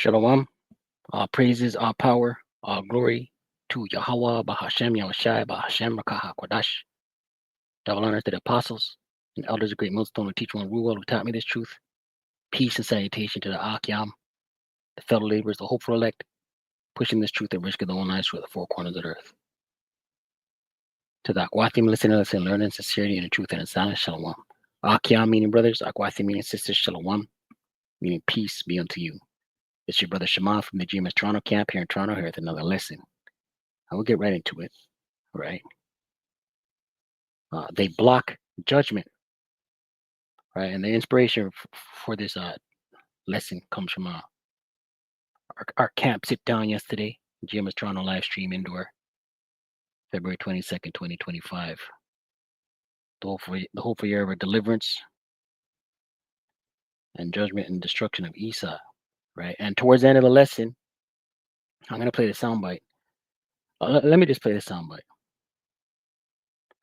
Shalom. All praises, all power, all glory to Yahweh, Bahashem, Yahushai, Bahashem, Rakaha, Kodash. Double honor to the apostles and elders of great millstone who teach one rule who taught me this truth. Peace and salutation to the Akyam, the fellow laborers, the hopeful elect, pushing this truth and risk of the own lives through the four corners of the earth. To the Akwathim listeners and learning sincerity and the truth and in silence, Shalom. Akyam meaning brothers, Akwathim meaning sisters, Shalom, meaning peace be unto you. It's your brother Shema from the GMS Toronto camp here in Toronto here with another lesson. I will get right into it, right? They block judgment, right? And the inspiration for this lesson comes from our camp sit down yesterday, GMS Toronto live stream indoor, February 22nd, 2025. The hopeful year of deliverance and judgment and destruction of Esau, right? And towards the end of the lesson, I'm going to play the soundbite. Let me just play the soundbite.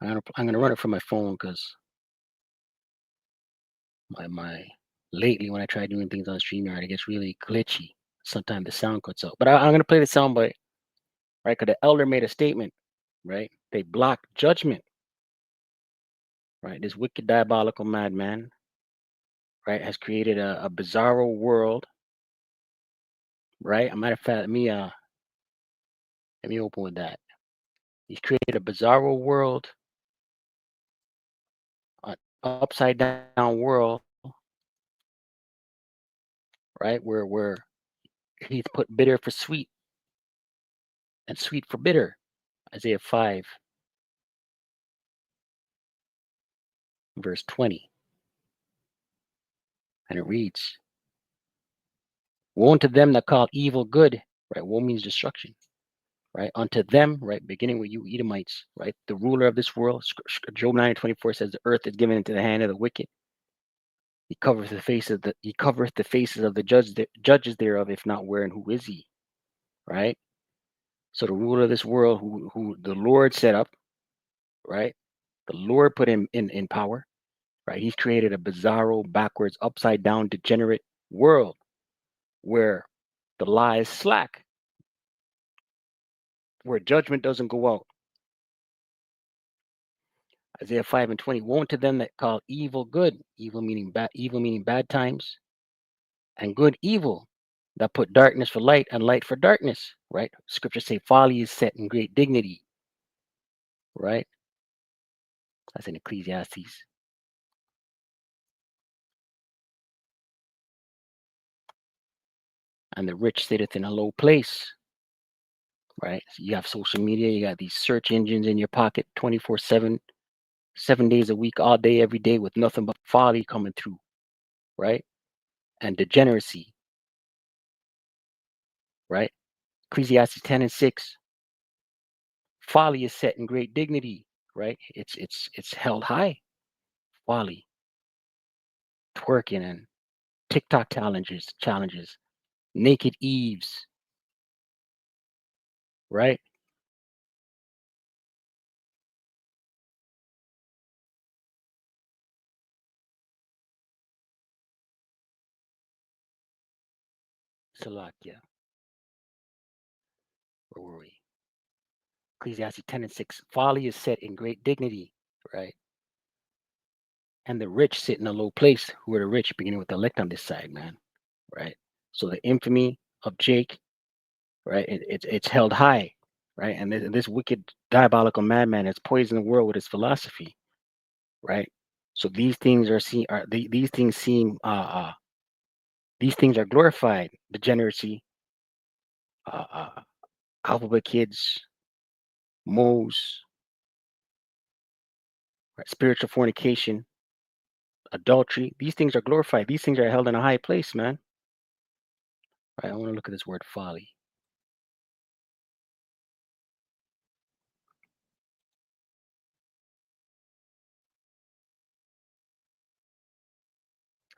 I'm going to run it from my phone because my lately when I try doing things on StreamYard, it gets really glitchy. Sometimes the sound cuts out. But I'm going to play the soundbite, right? Because the elder made a statement, right? They block judgment, right? This wicked, diabolical madman, right, has created a bizarro world, right? A matter of fact, let me open with that. He's created a bizarro world, an upside down world, right? Where he's put bitter for sweet and sweet for bitter. Isaiah 5, verse 20. And it reads, woe unto them that call evil good, right? Woe means destruction, right? Unto them, right? Beginning with you Edomites, right? The ruler of this world, Job 9:24 says, the earth is given into the hand of the wicked. He covereth the faces of the judges thereof, if not where and who is he, right? So the ruler of this world, who the Lord set up, right? The Lord put him in power, right? He's created a bizarro, backwards, upside down, degenerate world where the lie is slack, where judgment doesn't go out. Isaiah 5:20, woe to them that call evil good, evil meaning bad times, and good evil, that put darkness for light and light for darkness, right? Scriptures say folly is set in great dignity, right? That's in Ecclesiastes. And the rich sitteth in a low place, right? So you have social media, you got these search engines in your pocket 24/7, 7 days a week, all day, every day, with nothing but folly coming through, right? And degeneracy, right? Ecclesiastes 10:6. Folly is set in great dignity, right? It's held high. Folly, twerking and TikTok challenges, naked Eves, right? Salakia. Where were we? Ecclesiastes 10:6. Folly is set in great dignity, right? And the rich sit in a low place. Who are the rich? Beginning with the elect on this side, man, right? So the infamy of Jake, right? It's held high, right? And this wicked, diabolical madman has poisoned the world with his philosophy, right? So these things these things are glorified. Degeneracy, alphabet kids, moles, right? Spiritual fornication, adultery. These things are glorified. These things are held in a high place, man. Right? I want to look at this word folly.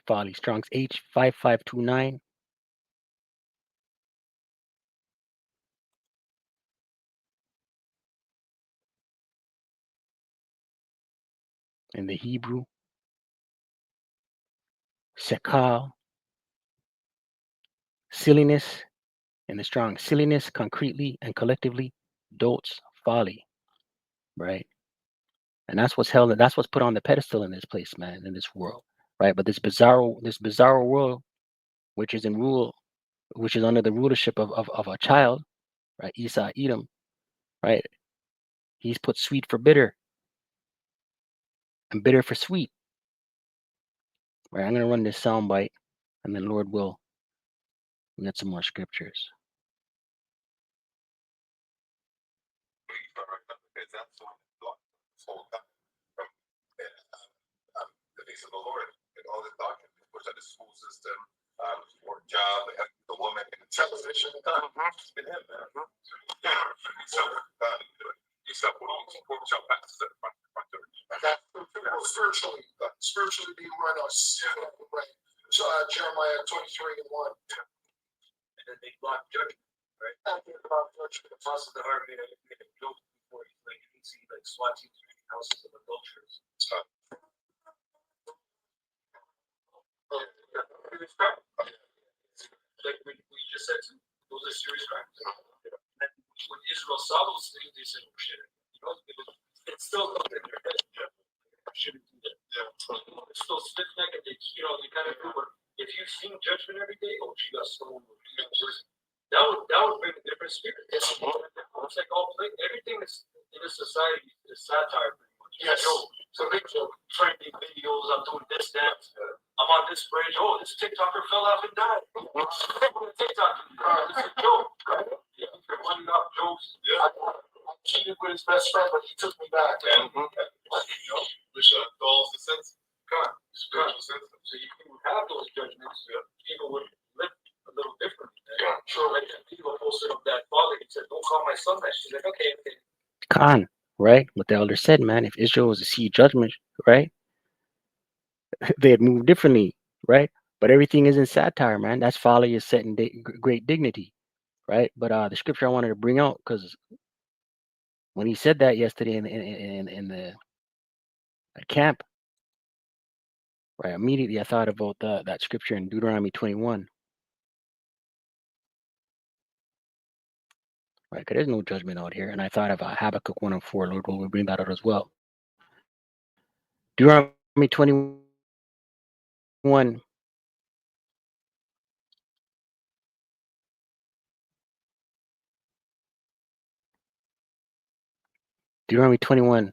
Folly, Strong's H5529. In the Hebrew, Sekal, Silliness in the strong. Silliness, concretely and collectively, dotes, folly, right? And that's what's held. That's what's put on the pedestal in this place, man, in this world, right? But this bizarre world, which is in rule, which is under the rulership of a child, right? Esau, Edom, right? He's put sweet for bitter and bitter for sweet, right? I'm gonna run this sound bite, and then Lord will we get some more scriptures. The face of the Lord and all the doctrine, of course, at the school system, or job, the woman in the television. It's been him, man. So, spiritually be run us. Right. So Jeremiah 23:1. And then they block judgment, right? After about judgment, the toss of the heart made a joke before he's like, you can see like SWAT teams raiding houses of adulterers. Like we just said, those are serious crimes. And when Israel saw those things, they said, oh shit, you know, it's still up in their head. Shouldn't do that. It's still stiff neck and they, you know, they kind of do it. If you've seen judgment every day, oh, she got stolen, that would bring a different spirit. It's like all everything is in this society is satire pretty much. Yeah, so they trending videos, I'm doing this, that. I'm on this bridge. Oh, this TikToker fell off and died. TikTok, this is a joke. Yeah, they're running off jokes. Yeah. I cheated with his best friend, but he took me back. Which dulls the sense. Spiritual sense. So you can have those judgments. Yeah. People would live a little differently. Yeah. Sure, like people posted of that father. He said, "Don't call my son that." She's like, "Okay." Khan, right? What the elder said, man. If Israel was to see judgment, right, they had moved differently, right? But everything is in satire, man. That's folly is set in great dignity, right? But the scripture I wanted to bring out, because when he said that yesterday in the camp, right, immediately I thought about that scripture in Deuteronomy 21, right? Because there's no judgment out here, and I thought of Habakkuk 1:4. Lord will bring that out as well. Deuteronomy 21. Deuteronomy 21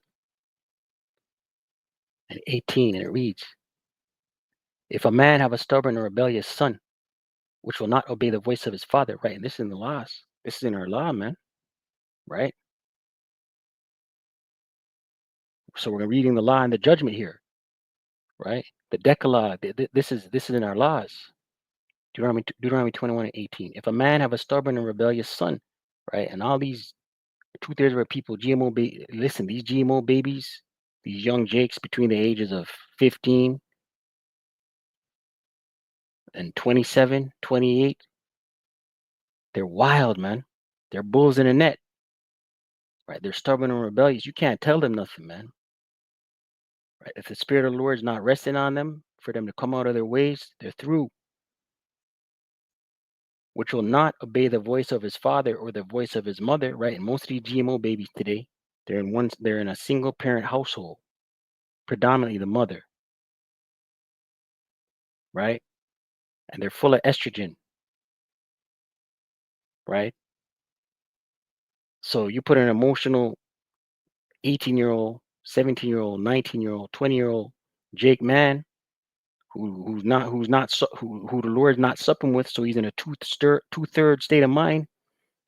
and 18, and it reads, "If a man have a stubborn or rebellious son, which will not obey the voice of his father," right? And this is in the laws. This is in our law, man, right? So we're reading the law and the judgment here, right? The Decalogue. This is in our laws. Deuteronomy 21 and 18. If a man have a stubborn and rebellious son, right? And all these 2/3 of our people, listen, these GMO babies, these young jakes between the ages of 15 and 27, 28, they're wild, man. They're bulls in a net, right? They're stubborn and rebellious. You can't tell them nothing, man. Right? If the Spirit of the Lord is not resting on them for them to come out of their ways, they're through. Which will not obey the voice of his father or the voice of his mother, right? And most of these GMO babies today, they're in a single parent household, predominantly the mother, right? And they're full of estrogen, right? So you put an emotional 18-year-old, 17-year-old, 19-year-old, 20-year-old Jake man who the Lord's not supping with, so he's in a two-third state of mind,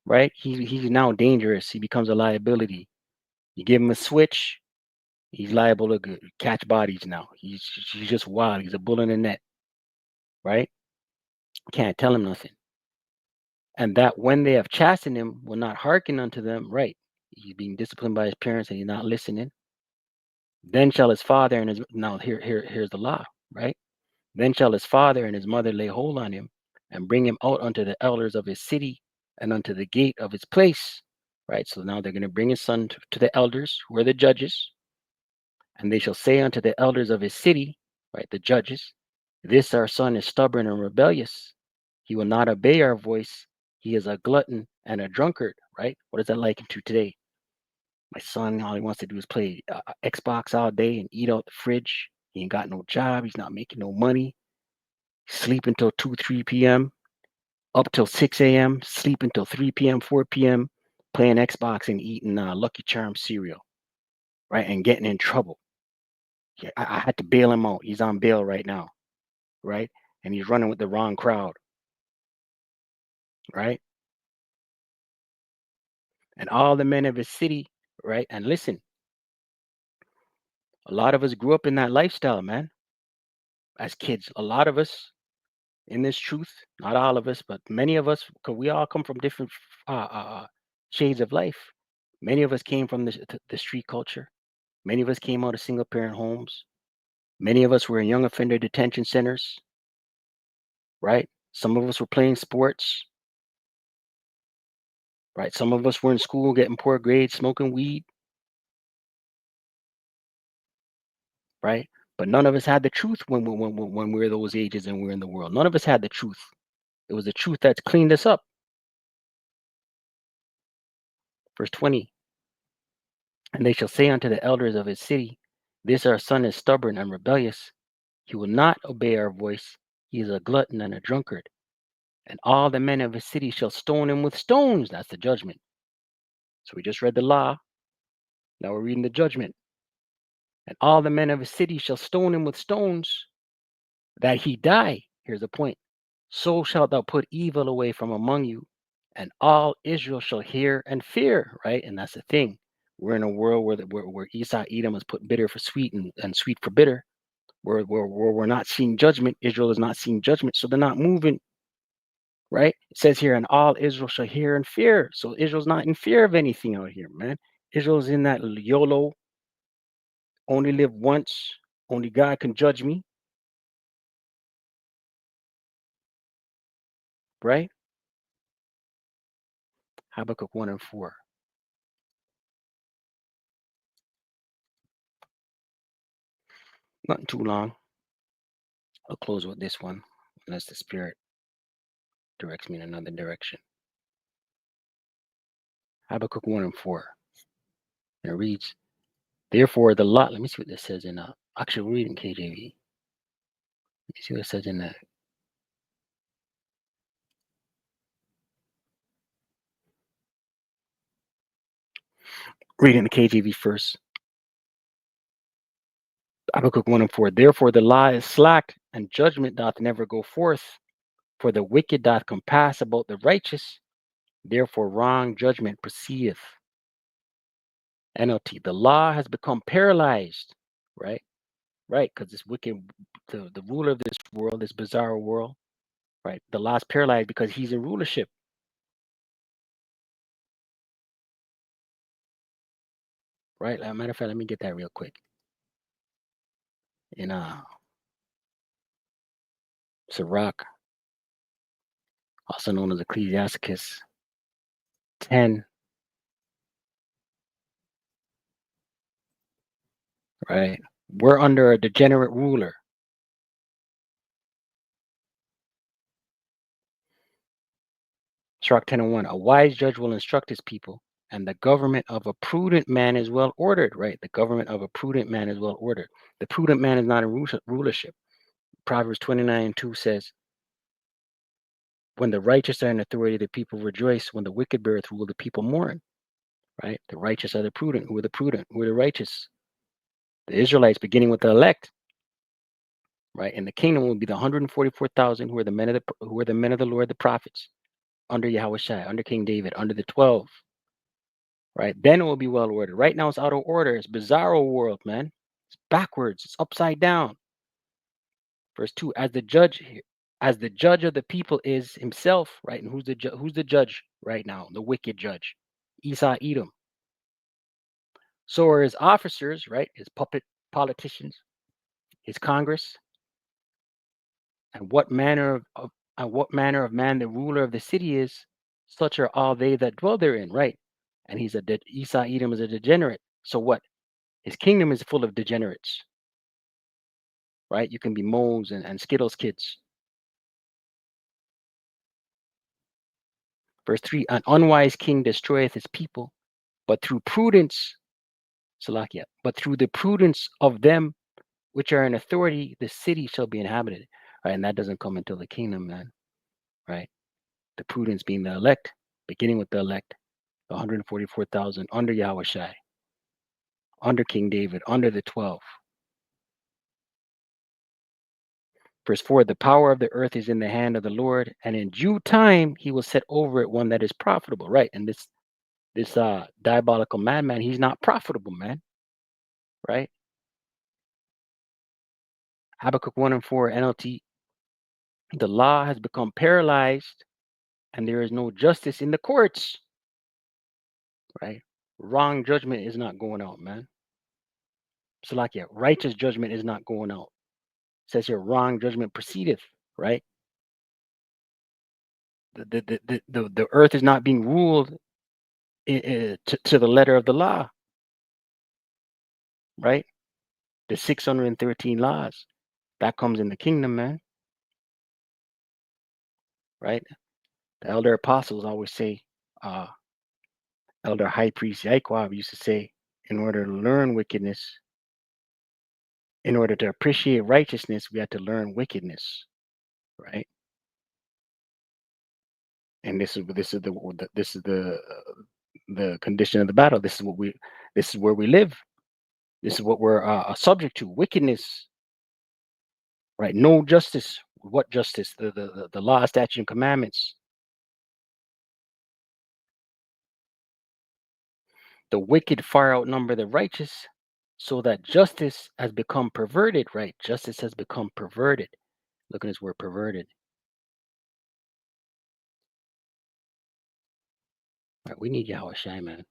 right? He's now dangerous. He becomes a liability. You give him a switch, he's liable to catch bodies now. He's just wild. He's a bull in the net, right? Can't tell him nothing. And that when they have chastened him, will not hearken unto them, right? He's being disciplined by his parents and he's not listening. Then shall his father and his now here's the law, right? Then shall his father and his mother lay hold on him and bring him out unto the elders of his city and unto the gate of his place, right? So now they're going to bring his son to the elders, who are the judges, and they shall say unto the elders of his city, right, the judges, this our son is stubborn and rebellious. He will not obey our voice. He is a glutton and a drunkard, right? What is that likened to today? My son, all he wants to do is play Xbox all day and eat out the fridge. He ain't got no job. He's not making no money. Sleep until 2, 3 p.m., up till 6 a.m., sleep until 3 p.m., 4 p.m., playing Xbox and eating Lucky Charms cereal, right? And getting in trouble. Yeah, I had to bail him out. He's on bail right now, right? And he's running with the wrong crowd, right? And all the men of his city, right? And listen, a lot of us grew up in that lifestyle, man, as kids. A lot of us in this truth, not all of us, but many of us, because we all come from different shades of life. Many of us came from the street culture. Many of us came out of single parent homes. Many of us were in young offender detention centers, right? Some of us were playing sports, right? Some of us were in school getting poor grades, smoking weed, right? But none of us had the truth when we were those ages and we were in the world. None of us had the truth. It was the truth that's cleaned us up. Verse 20, and they shall say unto the elders of his city, this our son is stubborn and rebellious. He will not obey our voice. He is a glutton and a drunkard. And all the men of his city shall stone him with stones. That's the judgment. So we just read the law. Now we're reading the judgment. And all the men of his city shall stone him with stones, that he die. Here's the point. So shalt thou put evil away from among you, and all Israel shall hear and fear, right? And that's the thing. We're in a world where Esau, Edom has put bitter for sweet and sweet for bitter, where we're not seeing judgment. Israel is not seeing judgment, so they're not moving, right? It says here, and all Israel shall hear and fear. So Israel's not in fear of anything out here, man. Israel's in that YOLO, only live once, only God can judge me, right? Habakkuk 1 and 4. Not too long. I'll close with this one, unless the Spirit directs me in another direction. Habakkuk 1 and 4. And it reads, therefore the lot, let me see what this says in, actually we're reading KJV. Let me see what it says in that. Reading the KJV first. Habakkuk 1 and 4. Therefore the law is slack, and judgment doth never go forth. For the wicked doth compass about the righteous. Therefore wrong judgment proceedeth. NLT. The law has become paralyzed, right? Right, because this wicked, the ruler of this world, this bizarre world, right? The law's paralyzed because he's in rulership. Right? As a matter of fact, let me get that real quick. In Sirach, also known as Ecclesiasticus 10, right? We're under a degenerate ruler. Sirach 10 and 1. A wise judge will instruct his people, and the government of a prudent man is well ordered, right? The government of a prudent man is well ordered. The prudent man is not in rulership. Proverbs 29 and 2 says, when the righteous are in authority, the people rejoice. When the wicked beareth rule, the people mourn, right? The righteous are the prudent. Who are the prudent? Who are the righteous? The Israelites, beginning with the elect, right? And the kingdom will be the 144,000 who are the men of the Lord, the prophets, under Yahushua, under King David, under the 12, right? Then it will be well ordered. Right now it's out of order. It's bizarro world, man. It's backwards. It's upside down. Verse 2, as the judge of the people is himself, right? And who's the judge right now? The wicked judge, Esau, Edom. So are his officers, right? His puppet politicians, his Congress. And what manner of man the ruler of the city is, such are all they that dwell therein, right? And Esau, Edom is a degenerate. So what? His kingdom is full of degenerates, right? You can be moles and Skittles kids, Verse 3, an unwise king destroyeth his people, but through prudence, Salakia, but through the prudence of them which are in authority, the city shall be inhabited. Right, and that doesn't come until the kingdom, man. Right, the prudence being the elect, beginning with the elect, the 144,000 under Yahweh Shai, under King David, under the 12. Verse 4, the power of the earth is in the hand of the Lord, and in due time he will set over it one that is profitable. Right, and this diabolical madman, he's not profitable, man. Right. Habakkuk 1 and 4 NLT, the law has become paralyzed and there is no justice in the courts. Right. Wrong judgment is not going out, man. Salakia, righteous judgment is not going out. It says here, wrong judgment proceedeth. Right. The earth is not being ruled to the letter of the law. Right. The 613 laws that comes in the kingdom, man. Right. The elder apostles always say, elder high priest Yaquab used to say, in order to learn wickedness, in order to appreciate righteousness, we have to learn wickedness, right? And this is the condition of the battle. This is where we live. This is what we're subject to: wickedness, right? No justice. What justice? The law, statute, and commandments. The wicked far outnumber the righteous, so that justice has become perverted, right? Justice has become perverted. Look at this word perverted. Right, we need Yahweh Shai, man.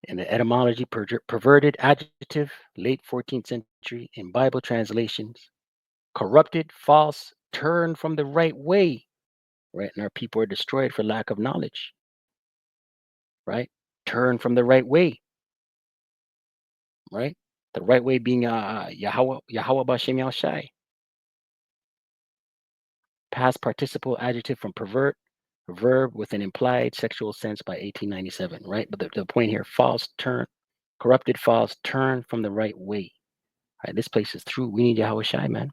In the etymology, perverted adjective, late 14th century, in Bible translations, corrupted, false, turned from the right way, right? And our people are destroyed for lack of knowledge, right? Turn from the right way, right? The right way being Yahweh Bashem Yahushai. Past participle adjective from pervert, verb with an implied sexual sense by 1897, right? But the point here, false, turn, corrupted, false, turn from the right way. Right, this place is through. We need Yahweh Shai, man.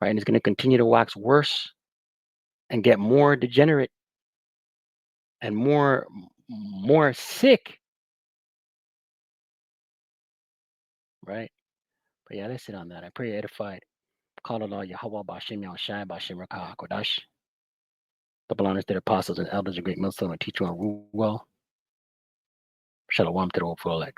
Right, and it's going to continue to wax worse and get more degenerate and more sick. Right, but yeah, let's sit on that. I pray you're edified. Call Allah Yahweh Ba'Shem Yahushai Ba'Shem Rakah Kodash. Double honors to the apostles and elders, a great millstone, and teacher and rule well. Shalom to the whole elect.